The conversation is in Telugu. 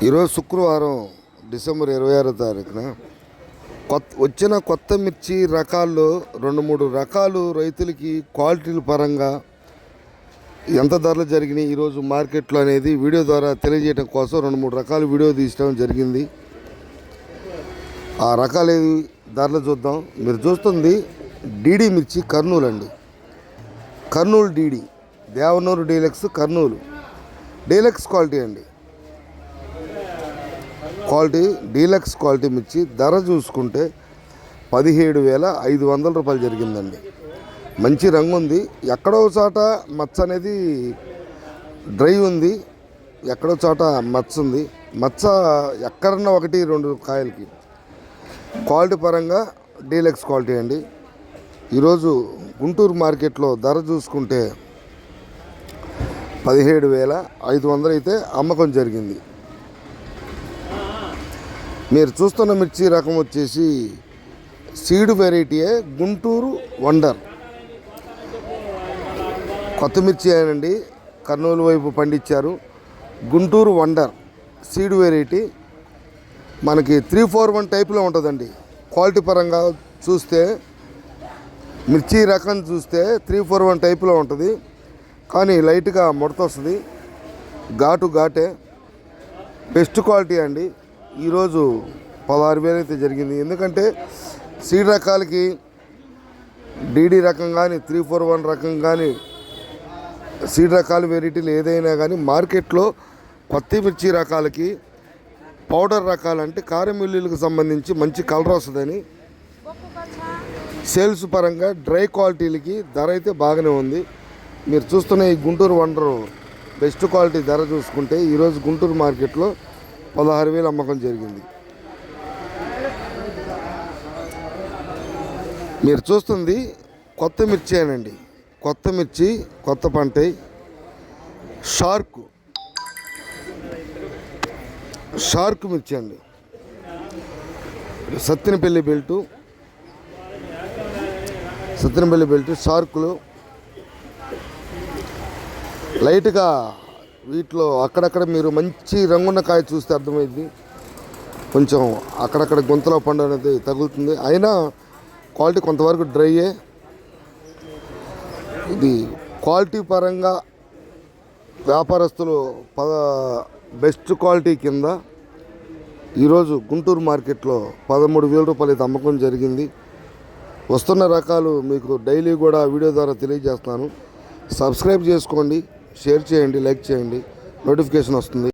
ఈరోజు శుక్రవారం డిసెంబర్ 26వ తారీఖున వచ్చిన కొత్త మిర్చి రకాల్లో 2-3 రకాలు రైతులకి క్వాలిటీల పరంగా ఎంత ధరలు జరిగినాయి ఈరోజు మార్కెట్లో అనేది వీడియో ద్వారా తెలియజేయడం కోసం 2-3 రకాలు వీడియో తీయడం జరిగింది. ఆ రకాలు ధరలు చూద్దాం. మీరు చూస్తుంది డీడీ మిర్చి కర్నూలు అండి. Kurnool DD, Devanur deluxe, Kurnool deluxe quality అండి. క్వాలిటీ డీలక్స్ క్వాలిటీ మిర్చి ధర చూసుకుంటే 17,500 రూపాయలు జరిగిందండి. మంచి రంగు ఉంది. ఎక్కడో చోట మచ్చ అనేది డ్రై ఉంది, ఎక్కడో చోట మచ్చ ఉంది. మచ్చ ఎక్కడన్నా 1-2 కాయలకి. క్వాలిటీ పరంగా డీలక్స్ క్వాలిటీ అండి. ఈరోజు గుంటూరు మార్కెట్లో ధర చూసుకుంటే 17,500 అయితే అమ్మకం జరిగింది. మీరు చూస్తున్న మిర్చి రకం వచ్చేసి సీడ్ వెరైటీయే, గుంటూరు వండర్ కొత్త మిర్చి అనండి. కర్నూలు వైపు పండించారు. గుంటూరు వండర్ సీడ్ వెరైటీ మనకి 341 టైప్లో ఉంటుందండి. క్వాలిటీ పరంగా చూస్తే మిర్చి రకం చూస్తే 341 టైప్లో ఉంటుంది. కానీ లైట్గా ముడత వస్తుంది, ఘాటే. బెస్ట్ క్వాలిటీ అండి. ఈరోజు 16,000 అయితే జరిగింది. ఎందుకంటే సీడ్ రకాలకి డీడీ రకం కానీ 341 రకం కానీ సీడ్ రకాల వెరైటీలు ఏదైనా కానీ మార్కెట్లో కొత్త మిర్చి రకాలకి పౌడర్ రకాలంటే కారం మిల్లులకు సంబంధించి మంచి కలర్ వస్తుందని సేల్స్ పరంగా డ్రై క్వాలిటీలకి ధర అయితే బాగానే ఉంది. మీరు చూస్తున్న ఈ గుంటూరు వండరు బెస్ట్ క్వాలిటీ ధర చూసుకుంటే ఈరోజు గుంటూరు మార్కెట్లో 16,000 అమ్మకం జరిగింది. మీరు చూస్తుంది కొత్త మిర్చి అనండి. కొత్త మిర్చి, కొత్త పంట షార్క్ మిర్చి అండి. సత్తెనపల్లి బెల్టు షార్కులు లైట్గా వీటిలో అక్కడక్కడ మీరు మంచి రంగున్న కాయ చూస్తే అర్థమైంది. కొంచెం అక్కడక్కడ గుంతలో పండు అనేది తగులుతుంది. అయినా క్వాలిటీ కొంతవరకు డ్రైయే. ఇది క్వాలిటీ పరంగా వ్యాపారస్తులు బెస్ట్ క్వాలిటీ కింద ఈరోజు గుంటూరు మార్కెట్లో 13,000 రూపాయలు అయితే అమ్మకం జరిగింది. వస్తున్న రకాలు మీకు డైలీ కూడా వీడియో ద్వారా తెలియజేస్తాను. సబ్స్క్రైబ్ చేసుకోండి, షేర్ చేయండి, లైక్ చేయండి, నోటిఫికేషన్ వస్తుంది.